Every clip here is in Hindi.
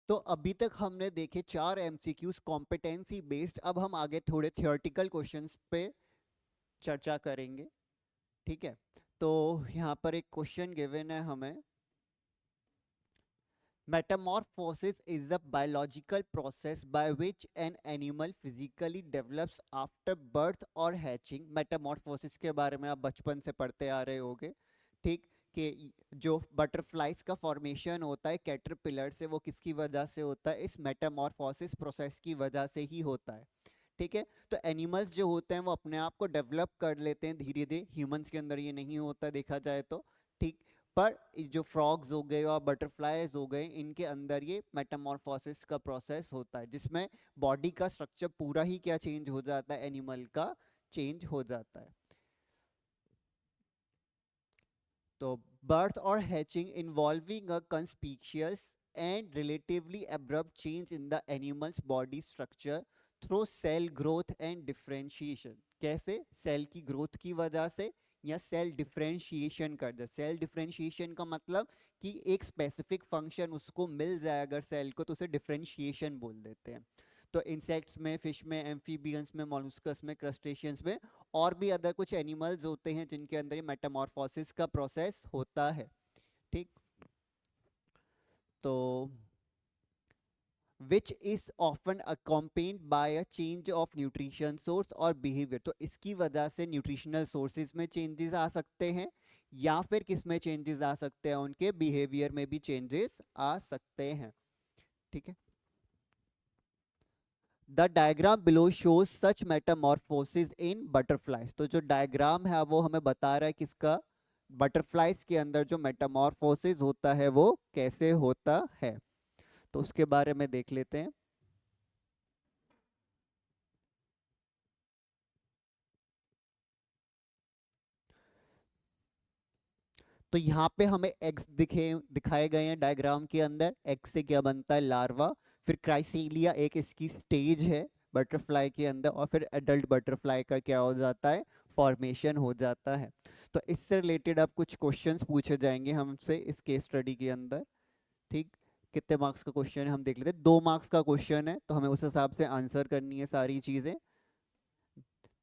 तो अभी तक हमने देखे 4 एमसीक्यूज कॉम्पिटेंसी बेस्ड। अब हम आगे थोड़े थियोरेटिकल क्वेश्चंस पे चर्चा करेंगे। ठीक है, तो यहाँ पर एक क्वेश्चन गिवन है हमें। Metamorphosis is the biological process by which an animal physically develops after birth or hatching। Metamorphosis के बारे में आप बचपन से पढ़ते आ रहे होगे, ठीक, कि जो बटरफ्लाइज का फॉर्मेशन होता है कैटरपिलर से, वो किसकी वजह से होता है? इस मेटामॉर्फोसिस प्रोसेस की वजह से ही होता है। ठीक है, तो एनिमल्स जो होते हैं वो अपने आप को डेवलप कर लेते हैं धीरे धीरे। ह्यूमंस के अंदर ये नहीं होता देखा जाए तो, ठीक। पर जो फ्रॉग्स हो गए और बटरफ्लाईज हो गए, इनके अंदर ये मेटामॉर्फोसिस का प्रोसेस होता है, जिसमें बॉडी का स्ट्रक्चर पूरा ही क्या चेंज हो जाता है? एनिमल का चेंज हो जाता है। तो बर्थ और hatching involving a conspicuous and relatively abrupt change in the animal's body structure through cell growth and differentiation. कैसे? सेल की ग्रोथ की वजह से, या सेल डिफरेंशिएशन कर दे। सेल डिफरेंशिएशन का मतलब कि एक स्पेसिफिक फंक्शन उसको मिल जाए अगर सेल को, तो उसे डिफरेंशिएशन बोल देते हैं। तो इंसेक्ट्स में, फिश में, एम्फीबियंस में, मॉलस्कस में, क्रस्टेशियंस में, और भी अदर कुछ एनिमल्स होते हैं जिनके अंदर ये मेटामॉर्फोसिस का प्रोसेस होता है। ठीक, तो which is often accompanied by a change of nutrition source और बिहेवियर। तो इसकी वजह से न्यूट्रिशनल सोर्सेज में चेंजेस आ सकते हैं, या फिर किस में चेंजेस आ सकते हैं? उनके बिहेवियर में भी चेंजेस आ सकते हैं। ठीक है, the diagram below shows such Metamorphosis in butterflies. तो जो डायग्राम है वो हमें बता रहा है किसका? बटरफ्लाइज के अंदर जो मेटामॉर्फोसिस होता है वो कैसे होता है। तो उसके बारे में देख लेते हैं। तो यहाँ पे हमें एग्स दिखाए गए हैं डायग्राम के अंदर। एग से क्या बनता है? लार्वा। फिर क्राइसीलिया एक इसकी स्टेज है बटरफ्लाई के अंदर, और फिर एडल्ट बटरफ्लाई का क्या हो जाता है? फॉर्मेशन हो जाता है। तो इससे रिलेटेड अब कुछ क्वेश्चंस पूछे जाएंगे हमसे इस केस स्टडी के अंदर। ठीक, कितने मार्क्स का क्वेश्चन है हम देख लेते हैं। 2 मार्क्स का क्वेश्चन है, तो हमें उस हिसाब से आंसर करनी है सारी चीजें,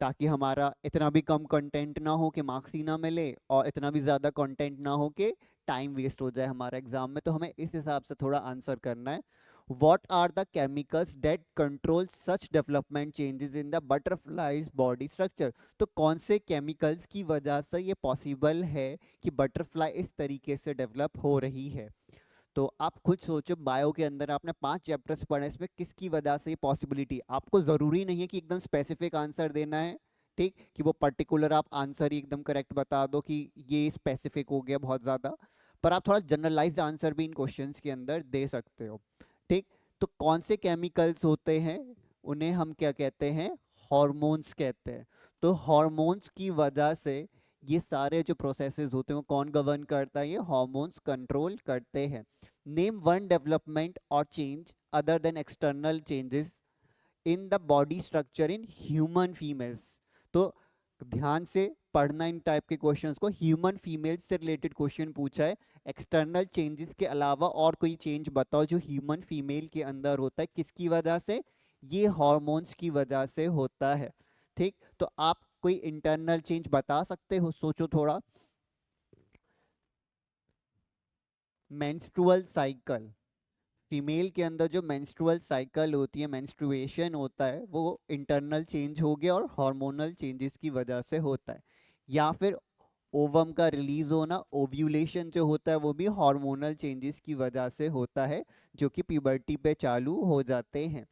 ताकि हमारा इतना भी कम कंटेंट ना हो कि मार्क्स ही ना मिले, और इतना भी ज़्यादा कंटेंट ना हो कि टाइम वेस्ट हो जाए हमारा एग्जाम में। तो हमें इस हिसाब से थोड़ा आंसर करना है। What are the chemicals that control such development changes in the butterfly's body structure? तो कौन से केमिकल्स की वजह से ये पॉसिबल है कि बटरफ्लाई इस तरीके से डेवलप हो रही है? तो आप खुद सोचो, बायो के अंदर आपने 5 चैप्टर्स पढ़े, इसमें किसकी वजह से ये पॉसिबिलिटी? आपको ज़रूरी नहीं है कि एकदम स्पेसिफिक आंसर देना है, ठीक, कि वो पर्टिकुलर आप आंसर ही एकदम करेक्ट बता दो कि ये स्पेसिफिक हो गया बहुत ज़्यादा, पर आप थोड़ा जनरलाइज्ड आंसर भी इन क्वेश्चंस के अंदर दे सकते हो। ठीक, तो कौन से केमिकल्स होते हैं? उन्हें हम क्या कहते हैं? हॉर्मोन्स कहते हैं। तो हॉर्मोन्स की वजह से ये सारे जो प्रोसेसेस होते हैं वो कौन गवर्न करता है? ये हॉर्मोन्स कंट्रोल करते हैं। नेम वन डेवलपमेंट और change other than external changes in the body structure in human females. तो ध्यान से पढ़ना इन टाइप के क्वेश्चंस को। ह्यूमन फीमेल्स से रिलेटेड क्वेश्चन पूछा है। एक्सटर्नल चेंजेस के अलावा और कोई चेंज बताओ जो ह्यूमन फीमेल के अंदर होता है, किसकी वजह से? ये हॉर्मोन्स की वजह से होता है। ठीक, तो आप कोई इंटरनल चेंज बता सकते हो? सोचो थोड़ा। मेंस्ट्रुअल साइकिल, फीमेल के अंदर जो मेंस्ट्रुअल साइकिल होती है, मेंस्ट्रुएशन होता है, वो इंटरनल चेंज हो गया और हार्मोनल चेंजेस की वजह से होता है। या फिर ओवम का रिलीज होना, ओव्यूलेशन जो होता है, वो भी हार्मोनल चेंजेस की वजह से होता है, जो कि प्यूबर्टी पे चालू हो जाते हैं।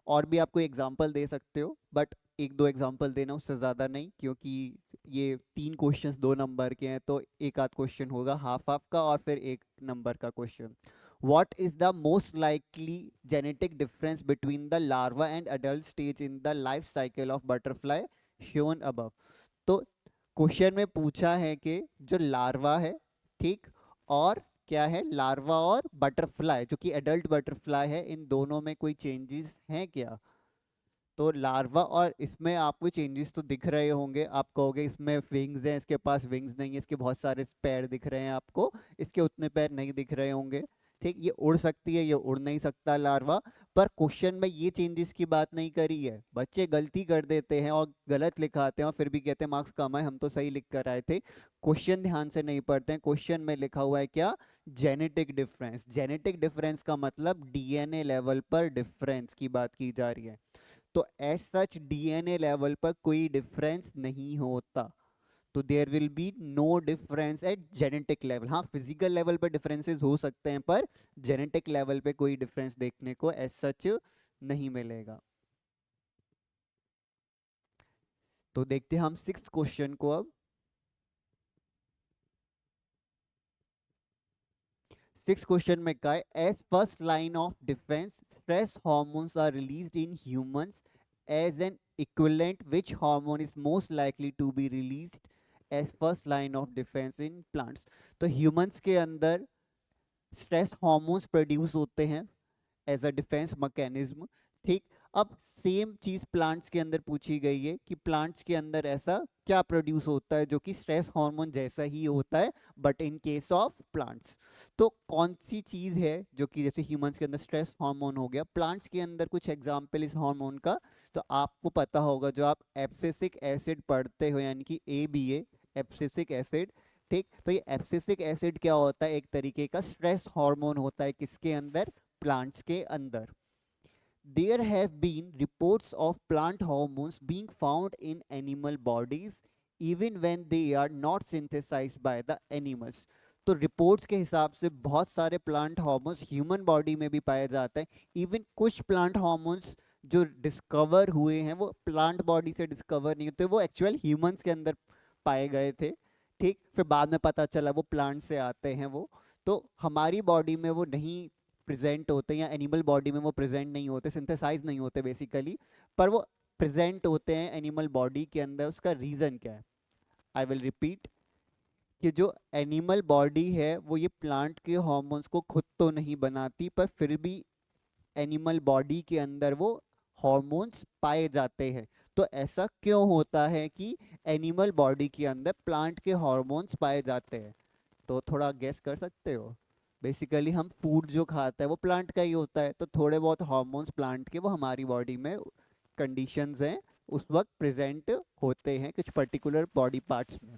और भी आपको एग्जाम्पल दे सकते हो, बट 1-2 एग्जाम्पल देना, उससे ज़्यादा नहीं, क्योंकि ये 3 क्वेश्चंस 2 नंबर के हैं, तो एक आध क्वेश्चन होगा हाफ हाफ का और फिर 1 नंबर का question. What is the most likely genetic difference between the larva and adult stage in the life cycle of butterfly shown above? तो क्वेश्चन में पूछा है कि जो लार्वा है, ठीक, और क्या है? लार्वा और बटरफ्लाई जो कि एडल्ट बटरफ्लाई है, इन दोनों में कोई चेंजेस हैं क्या? तो लार्वा और इसमें आपको चेंजेस तो दिख रहे होंगे। आप कहोगे इसमें विंग्स हैं, इसके पास विंग्स नहीं है, इसके बहुत सारे पैर दिख रहे हैं आपको, इसके उतने पैर नहीं दिख रहे होंगे। ठीक, ये उड़ सकती है, ये उड़ नहीं सकता लार्वा। पर क्वेश्चन में ये चेंजेस की बात नहीं करी है। बच्चे गलती कर देते हैं और गलत लिखाते हैं और फिर भी कहते हैं मार्क्स कम है, हम तो सही लिख कर आए थे। क्वेश्चन ध्यान से नहीं पढ़ते हैं। क्वेश्चन में लिखा हुआ है क्या? Genetic difference. जेनेटिक डिफरेंस का मतलब डीएनए लेवल पर डिफरेंस की बात की जा रही है। तो एज सच डीएनए लेवल पर कोई डिफरेंस नहीं होता, तो there will be no difference at genetic level. हाँ, फिजिकल लेवल पर डिफरेंसेस हो सकते हैं, पर जेनेटिक लेवल पे कोई डिफरेंस देखने को एज सच नहीं मिलेगा। तो देखते हैं हम सिक्स्थ क्वेश्चन को अब। सिक्स क्वेश्चन में क्या है? As first line of defence, stress hormones are released in humans as an equivalent, which hormone is most likely to be released as first line of defence in plants. तो ह्यूमंस के अंदर स्ट्रेस हार्मोन्स प्रोड्यूस होते हैं एज अ डिफेंस मैकेनिज्म। ठीक, अब सेम चीज प्लांट्स के अंदर पूछी गई है कि प्लांट्स के अंदर ऐसा क्या प्रोड्यूस होता है जो कि स्ट्रेस हार्मोन जैसा ही होता है, but in case of plants. तो कौन सी चीज है जो कि जैसे ह्यूमंस के अंदर स्ट्रेस हार्मोन हो गया, प्लांट्स के अंदर कुछ एग्जांपल इस हार्मोन का। तो आपको पता होगा, जो आप एब्सिसिक एसिड पढ़ते हो, यानी कि ABA, एब्सिसिक एसिड। ठीक, तो ये एब्सिसिक एसिड क्या होता है? एक तरीके का स्ट्रेस हार्मोन होता है, किसके अंदर? प्लांट्स के अंदर। There have been reports of plant hormones being found in animal bodies even when they are not synthesized by the animals. तो रिपोर्ट्स के हिसाब से बहुत सारे प्लांट हार्मोन्स ह्यूमन बॉडी में भी पाए जाते हैं। इवन कुछ प्लांट हार्मोन्स जो डिस्कवर हुए हैं वो प्लांट बॉडी से डिस्कवर नहीं होते, वो एक्चुअल ह्यूमंस के अंदर पाए गए थे। ठीक, फिर बाद में पता चला वो प्लांट से आते हैं वो। तो हमारी बॉडी में वो नहीं प्रेजेंट होते, या एनिमल बॉडी में वो प्रेजेंट नहीं होते, सिंथेसाइज नहीं होते बेसिकली, पर वो प्रेजेंट होते हैं एनिमल बॉडी के अंदर। उसका रीज़न क्या है? आई विल रिपीट कि जो एनिमल बॉडी है वो ये प्लांट के हॉर्मोन्स को खुद तो नहीं बनाती, पर फिर भी एनिमल बॉडी के अंदर वो हॉर्मोन्स पाए जाते हैं। तो ऐसा क्यों होता है कि एनिमल बॉडी के अंदर प्लांट के हॉर्मोन्स पाए जाते हैं? तो थोड़ा गेस कर सकते हो। बेसिकली हम फूड जो खाते हैं वो प्लांट का ही होता है, तो थोड़े बहुत हार्मोन्स प्लांट के वो हमारी बॉडी में कंडीशंस हैं उस वक्त प्रेजेंट होते हैं कुछ पर्टिकुलर बॉडी पार्ट्स में।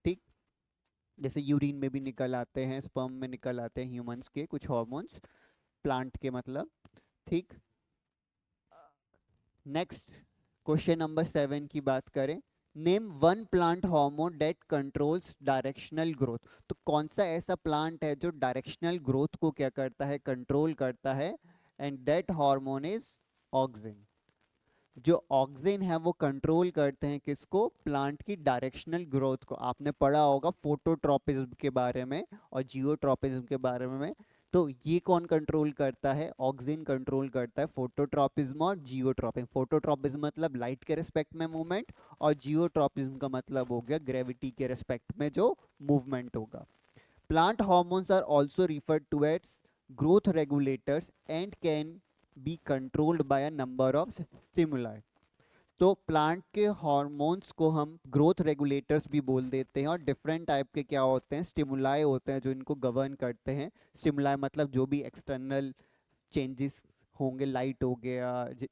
ठीक, जैसे यूरिन में भी निकल आते हैं, स्पर्म में निकल आते हैं ह्यूमंस के कुछ हार्मोन्स, प्लांट के मतलब। ठीक, नेक्स्ट क्वेश्चन नंबर 7 की बात करें। Name one plant hormone that controls directional growth. तो कौन सा ऐसा प्लांट है जो डायरेक्शनल ग्रोथ को क्या करता है? कंट्रोल करता है। And that hormone is auxin. जो ऑक्सिन है वो कंट्रोल करते हैं किसको? प्लांट की डायरेक्शनल ग्रोथ को। आपने पढ़ा होगा फोटोट्रॉपिज्म के बारे में और जियोट्रॉपिज्म के बारे में। तो ये कौन कंट्रोल करता है? ऑक्सिन कंट्रोल करता है फोटोट्रॉपिज्म और जियोट्रॉपिज्म। फोटोट्रॉपिज्म मतलब लाइट के रिस्पेक्ट में मूवमेंट, और जियोट्रॉपिज्म का मतलब हो गया ग्रेविटी के रिस्पेक्ट में जो मूवमेंट होगा। Plant hormones are also referred to as growth regulators and can be controlled by a number of stimuli. तो प्लांट के हॉर्मोन्स को हम ग्रोथ रेगुलेटर्स भी बोल देते हैं, और डिफरेंट टाइप के क्या होते हैं? स्टिमुलाई होते हैं जो इनको गवर्न करते हैं। स्टिमुलाई मतलब जो भी एक्सटर्नल चेंजेस होंगे, लाइट हो गया,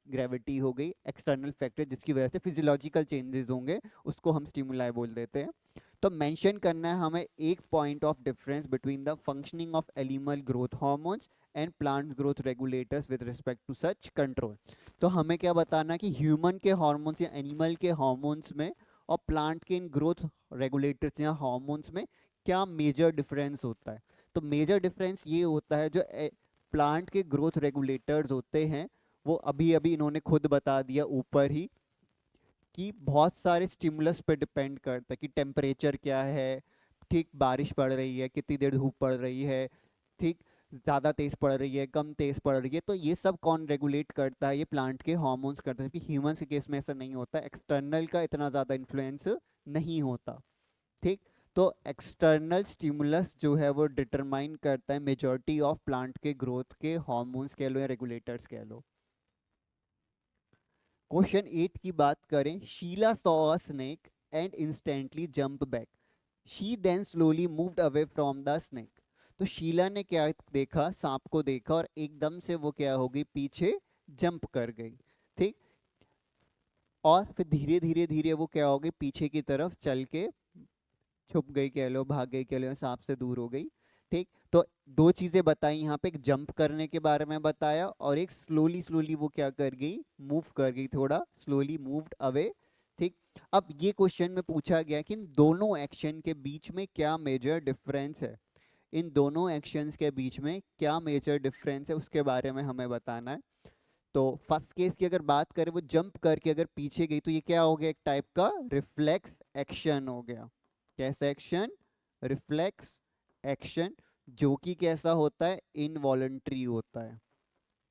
ग्रेविटी हो गई, एक्सटर्नल फैक्टर जिसकी वजह से फिजियोलॉजिकल चेंजेस होंगे, उसको हम स्टिमुलाई बोल देते हैं। तो मेंशन करना है हमें एक point of difference between the functioning of animal growth hormones and plant growth regulators with respect to such control. तो हमें क्या बताना कि ह्यूमन के हार्मोन्स या एनिमल के हार्मोन्स में और प्लांट के इन ग्रोथ रेगुलेटर्स या हार्मोन्स में क्या मेजर डिफरेंस होता है। तो मेजर डिफरेंस ये होता है, जो प्लांट के ग्रोथ रेगुलेटर्स होते हैं वो अभी अभी इन्होंने खुद बता दिया ऊपर ही कि बहुत सारे स्टिमुलस पे डिपेंड करता है कि टेम्परेचर क्या है, ठीक, बारिश पड़ रही है, कितनी देर धूप पड़ रही है, ठीक, ज़्यादा तेज़ पड़ रही है, कम तेज़ पड़ रही है। तो ये सब कौन रेगुलेट करता है? ये प्लांट के हार्मोन्स करते हैं। कि ह्यूमंस के केस में ऐसा नहीं होता, एक्सटर्नल का इतना ज़्यादा इन्फ्लुएंस नहीं होता। ठीक, तो एक्सटर्नल स्टिमुलस जो है वो डिटरमाइन करता है मेजॉरिटी ऑफ प्लांट के ग्रोथ के हार्मोन्स कह लो या रेगुलेटर्स कह लो। क्वेश्चन 8 की बात करें। Sheela saw a snake and instantly jump back, she then slowly moved away from the snake. तो शीला ने क्या देखा, सांप को देखा और एकदम से वो क्या हो गई, पीछे जंप कर गई। ठीक, और फिर धीरे धीरे धीरे वो क्या हो गई, पीछे की तरफ चल के छुप गई कह लो, भाग गई कह लो, सांप से दूर हो गई। ठीक, तो दो चीजें बताई यहाँ पे, एक जंप करने के बारे में बताया और एक स्लोली स्लोली वो क्या कर गई, मूव कर गई, थोड़ा स्लोली मूव्ड अवे। ठीक, अब ये क्वेश्चन में पूछा गया कि इन दोनों एक्शन के बीच में क्या मेजर डिफरेंस है, इन दोनों एक्शंस के बीच में क्या मेजर डिफरेंस है, उसके बारे में हमें बताना है। तो फर्स्ट केस की अगर बात करें, वो जंप करके अगर पीछे गई तो ये क्या हो गया, एक टाइप का रिफ्लेक्स एक्शन हो गया। कैसा एक्शन, रिफ्लेक्स एक्शन, जो कि कैसा होता है, इनवॉलंटरी होता है।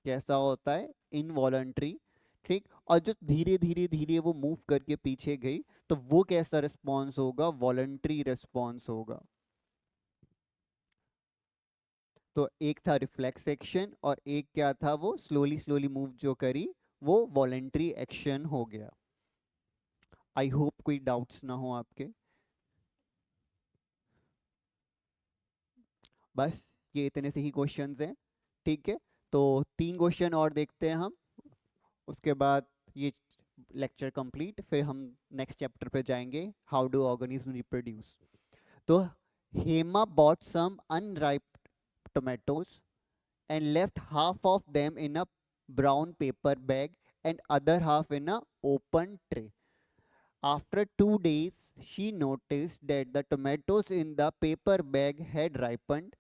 कैसा होता है, इनवॉलंटरी। ठीक, और जो धीरे धीरे धीरे वो मूव करके पीछे गई तो वो कैसा रिस्पॉन्स होगा, वॉलंटरी रिस्पॉन्स होगा। तो एक था रिफ्लेक्स एक्शन और एक क्या था, वो स्लोली स्लोली मूव जो करी, वो वॉलेंट्री एक्शन हो गया। आई होप कोई डाउट्स ना हो आपके। बस ये इतने से ही क्वेश्चंस हैं। ठीक है, तो 3 क्वेश्चन और देखते हैं हम, उसके बाद ये लेक्चर कंप्लीट, फिर हम नेक्स्ट चैप्टर पे जाएंगे, हाउ डू ऑर्गेनिज्म रिप्रोड्यूस। तो Hema bought some unripe tomatoes and left half of them in a brown paper bag and other half in a open tray. After 2 days, she noticed that the tomatoes in the paper bag had ripened.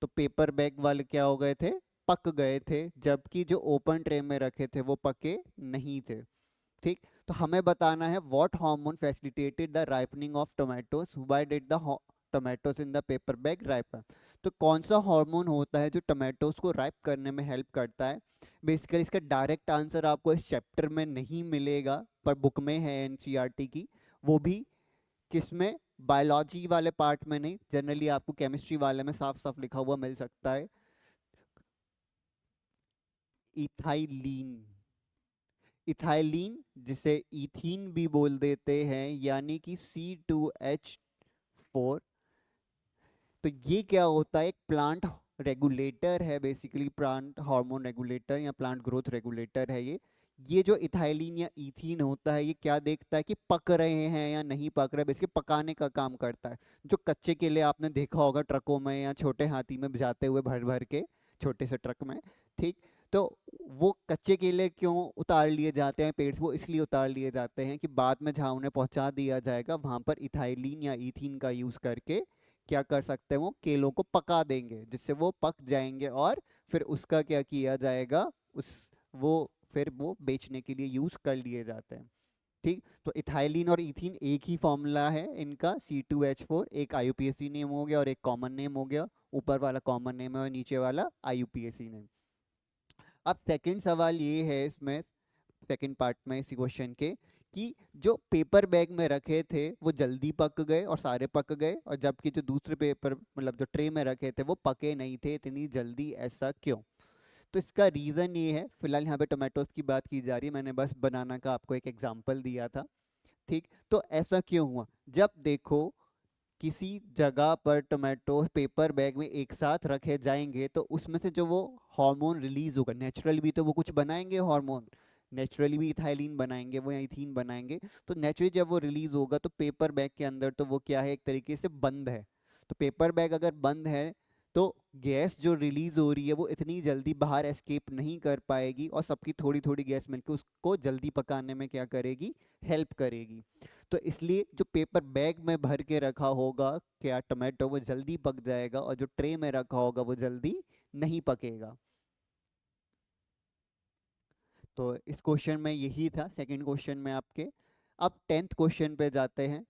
तो पेपर बैग वाले क्या हो गए थे, पक गए थे, जबकि जो ओपन ट्रे में रखे थे वो पके नहीं थे। ठीक, तो हमें बताना है what hormone facilitated the ripening of tomatoes, why did the tomatoes in the paper bag ripen. तो कौन सा हार्मोन होता है जो टोमेटोज को राइप करने में हेल्प करता है। बेसिकली इसका डायरेक्ट आंसर आपको इस चैप्टर में नहीं मिलेगा, पर बुक में है एनसीईआरटी की, वो भी किसमें, बायोलॉजी वाले पार्ट में नहीं, जनरली आपको केमिस्ट्री वाले में साफ साफ लिखा हुआ मिल सकता है। इथाइलीन, इथाइलीन जिसे इथीन भी बोल देते हैं, यानी कि C2H4। तो ये क्या होता है, एक प्लांट रेगुलेटर है, बेसिकली प्लांट हार्मोन रेगुलेटर या प्लांट ग्रोथ रेगुलेटर है ये जो इथाइलिन या इथीन होता है, ये क्या देखता है कि पक रहे हैं या नहीं पक रहे, बेसिकली पकाने का काम करता है। जो कच्चे केले आपने देखा होगा ट्रकों में या छोटे हाथी में जाते हुए भर भर के, छोटे से ट्रक में। ठीक, तो वो कच्चे केले क्यों उतार लिए जाते हैं पेड़ से, वो इसलिए उतार लिए जाते हैं कि बाद में जहाँ उन्हें पहुंचा दिया जाएगा वहां पर इथाइलिन या इथीन का यूज करके क्या कर सकते हैं, वो केलों को पका देंगे जिससे वो पक जाएंगे और फिर उसका क्या किया जाएगा, उस वो फिर वो बेचने के लिए यूज कर लिए जाते हैं। ठीक, तो इथाइलिन और इथीन एक ही फॉर्मूला है इनका, C2H4, एक IUPAC नेम हो गया और एक कॉमन नेम हो गया, ऊपर वाला कॉमन नेम है और नीचे वाला IUPAC नेम। अब सेकंड सवाल ये है इसमें, सेकंड पार्ट में इसी क्वेश्चन के, कि जो पेपर बैग में रखे थे वो जल्दी पक गए और सारे पक गए, और जबकि जो दूसरे पेपर मतलब जो ट्रे में रखे थे वो पके नहीं थे इतनी जल्दी, ऐसा क्यों। तो इसका रीज़न ये है, फिलहाल यहाँ पे टोमेटोज की बात की जा रही है, मैंने बस बनाना का आपको एक एग्जाम्पल दिया था। ठीक, तो ऐसा क्यों हुआ, जब देखो किसी जगह पर टोमेटो पेपर बैग में एक साथ रखे जाएंगे तो उसमें से जो वो हार्मोन रिलीज होगा, नेचुरली भी तो वो कुछ बनाएंगे हार्मोन, नेचुरली भी इथाइलिन बनाएंगे वो या इथीन बनाएंगे, तो नेचुरली जब वो रिलीज होगा तो पेपर बैग के अंदर तो वो क्या है, एक तरीके से बंद है। तो पेपर बैग अगर बंद है तो गैस जो रिलीज हो रही है वो इतनी जल्दी बाहर एस्केप नहीं कर पाएगी और सबकी थोड़ी थोड़ी गैस मिलकर उसको जल्दी पकाने में क्या करेगी, हेल्प करेगी। तो इसलिए जो पेपर बैग में भर के रखा होगा क्या टमाटो, वो जल्दी पक जाएगा, और जो ट्रे में रखा होगा वो जल्दी नहीं पकेगा। तो इस क्वेश्चन में यही था, सेकंड क्वेश्चन में आपके। अब 10th क्वेश्चन पे जाते हैं।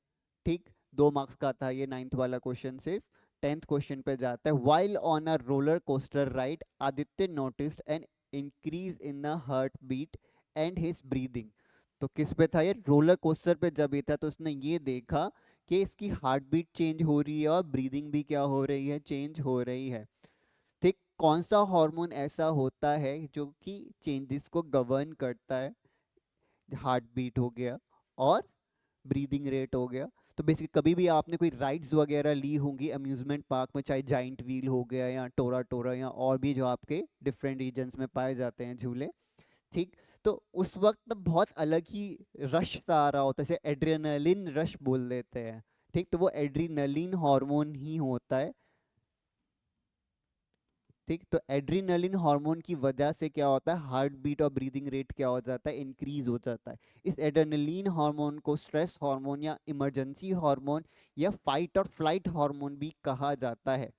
ठीक, 2 मार्क्स का था ये 9th वाला क्वेश्चन सिर्फ। 10th क्वेश्चन पे जाता है, while on a roller coaster ride Aditya noticed an increase in the heart beat and his breathing. तो किस पे था ये, रोलर कोस्टर पे जब ये था तो उसने ये देखा कि इसकी हार्ट बीट चेंज हो रही है और ब्रीदिंग भी क्या हो रही है, चेंज हो रही है। ठीक, कौन सा हार्मोन ऐसा होता है जो कि चेंजेस को गवर्न करता है, हार्ट बीट हो गया और ब्रीदिंग रेट हो गया। तो बेसिकली कभी भी आपने कोई राइड्स वगैरह ली होंगी अम्यूजमेंट पार्क में, चाहे जाइंट व्हील हो गया या टोरा टोरा या और भी जो आपके डिफरेंट रीजन्स में पाए जाते हैं झूले, ठीक। तो उस वक्त बहुत अलग ही रश सा आ रहा होता है, जैसे एड्रेनलिन रश बोल देते हैं, ठीक। तो वो एड्रीनलिन हार्मोन ही होता है, ठीक। तो एड्रीनलिन हार्मोन की वजह से क्या होता है, हार्ट बीट और ब्रीदिंग रेट क्या हो जाता है, इंक्रीज हो जाता है। इस एड्रेनलिन हार्मोन को स्ट्रेस हार्मोन या इमरजेंसी हार्मोन या फाइट और फ्लाइट हार्मोन भी कहा जाता है,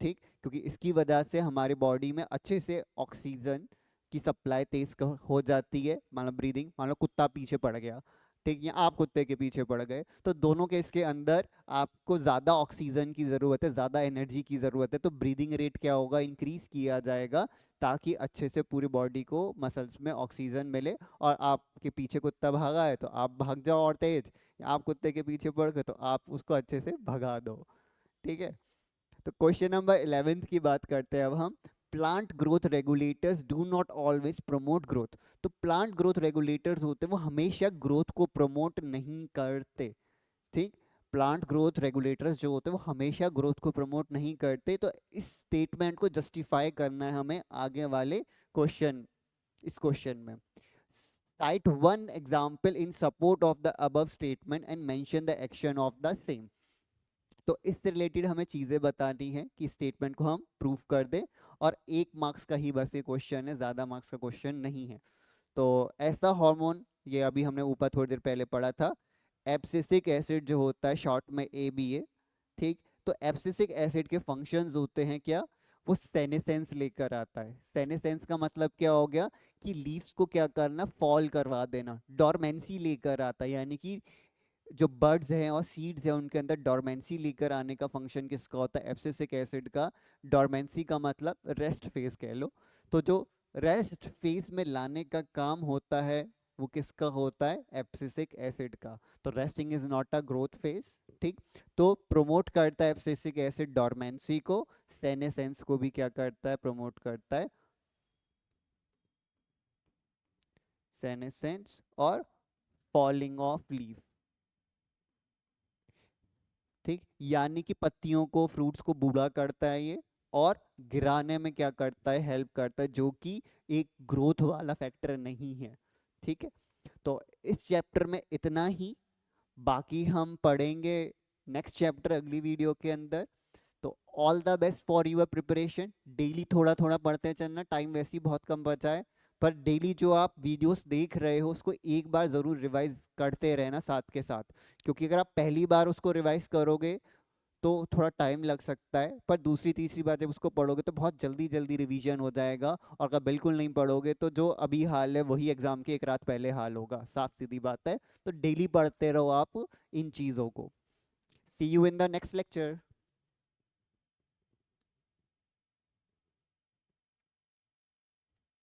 ठीक। क्योंकि इसकी वजह से हमारे बॉडी में अच्छे से ऑक्सीजन की सप्लाई तेज हो जाती है। मान लो ब्रीदिंग, मान लो कुत्ता पीछे पड़ गया, ठीक, या आप कुत्ते के पीछे पड़ गए, तो दोनों के इसके अंदर आपको ज़्यादा ऑक्सीजन की ज़रूरत है, ज़्यादा एनर्जी की ज़रूरत है, तो ब्रीदिंग रेट क्या होगा, इंक्रीज किया जाएगा, ताकि अच्छे से पूरी बॉडी को मसल्स में ऑक्सीजन मिले। और आपके पीछे कुत्ता भागा है तो आप भाग जाओ और तेज, आप कुत्ते के पीछे पड़ गए तो आप उसको अच्छे से भगा दो, ठीक है। तो क्वेश्चन नंबर 11 की बात करते हैं अब हम। Plant growth regulators do not always promote growth. तो प्लांट ग्रोथ रेगुलेटर्स होते हैं वो हमेशा ग्रोथ को प्रमोट नहीं करते, ठीक। प्लांट ग्रोथ रेगुलेटर्स जो होते हैं वो हमेशा ग्रोथ को प्रमोट नहीं करते। तो इस स्टेटमेंट को जस्टिफाई करना है हमें आगे वाले क्वेश्चन, इस क्वेश्चन में। Cite one example in support of the above statement and mention the action of the same। तो इससे रिलेटेड हमें चीज़ें बतानी है कि स्टेटमेंट को हम प्रूव कर दें, और 1 मार्क्स का ही बस ये क्वेश्चन है, ज़्यादा मार्क्स का क्वेश्चन नहीं है। तो ऐसा हार्मोन, ये अभी हमने ऊपर थोड़ी देर पहले पढ़ा था, एब्सिसिक एसिड जो होता है शॉर्ट में ABA, ठीक। तो एब्सिसिक एसिड के फंक्शंस होते हैं क्या, वो सेनेसेंस लेकर आता है। सेनेसेंस का मतलब क्या हो गया कि लीव्स को क्या करना, फॉल करवा देना, डॉर्मेंसी लेकर आता है, यानी कि जो बर्ड्स हैं और सीड्स हैं उनके अंदर डॉर्मेंसी लेकर आने का फंक्शन किसका होता है, एब्सिसिक एसिड का। डॉर्मेंसी का मतलब रेस्ट फेज कह लो। तो जो रेस्ट फेज में लाने का काम होता है वो किसका होता है, एब्सिसिक एसिड का। तो resting is not a growth phase, ठीक। तो प्रोमोट करता है एब्सिसिक एसिड डॉर्मेंसी को, सेनेसेंस को भी क्या करता है, प्रमोट करता है, सेनेसेंस और फॉलिंग ऑफ लीफ, ठीक। यानी कि पत्तियों को, फ्रूट्स को बूढ़ा करता है ये, और गिराने में क्या करता है, हेल्प करता है, जो कि एक ग्रोथ वाला फैक्टर नहीं है, ठीक है। तो इस चैप्टर में इतना ही, बाकी हम पढ़ेंगे नेक्स्ट चैप्टर अगली वीडियो के अंदर। तो all the best for your preparation. Daily थोड़ा थोड़ा पढ़ते चलना, टाइम वैसे ही बहुत कम बचा है, पर डेली जो आप वीडियोस देख रहे हो उसको एक बार ज़रूर रिवाइज करते रहना साथ के साथ, क्योंकि अगर आप पहली बार उसको रिवाइज करोगे तो थोड़ा टाइम लग सकता है, पर दूसरी तीसरी बार जब उसको पढ़ोगे तो बहुत जल्दी जल्दी रिवीजन हो जाएगा। और अगर बिल्कुल नहीं पढ़ोगे तो जो अभी हाल है वही एग्ज़ाम के 1 रात पहले हाल होगा, साफ सीधी बात है। तो डेली पढ़ते रहो आप इन चीज़ों को। See you in the next lecture.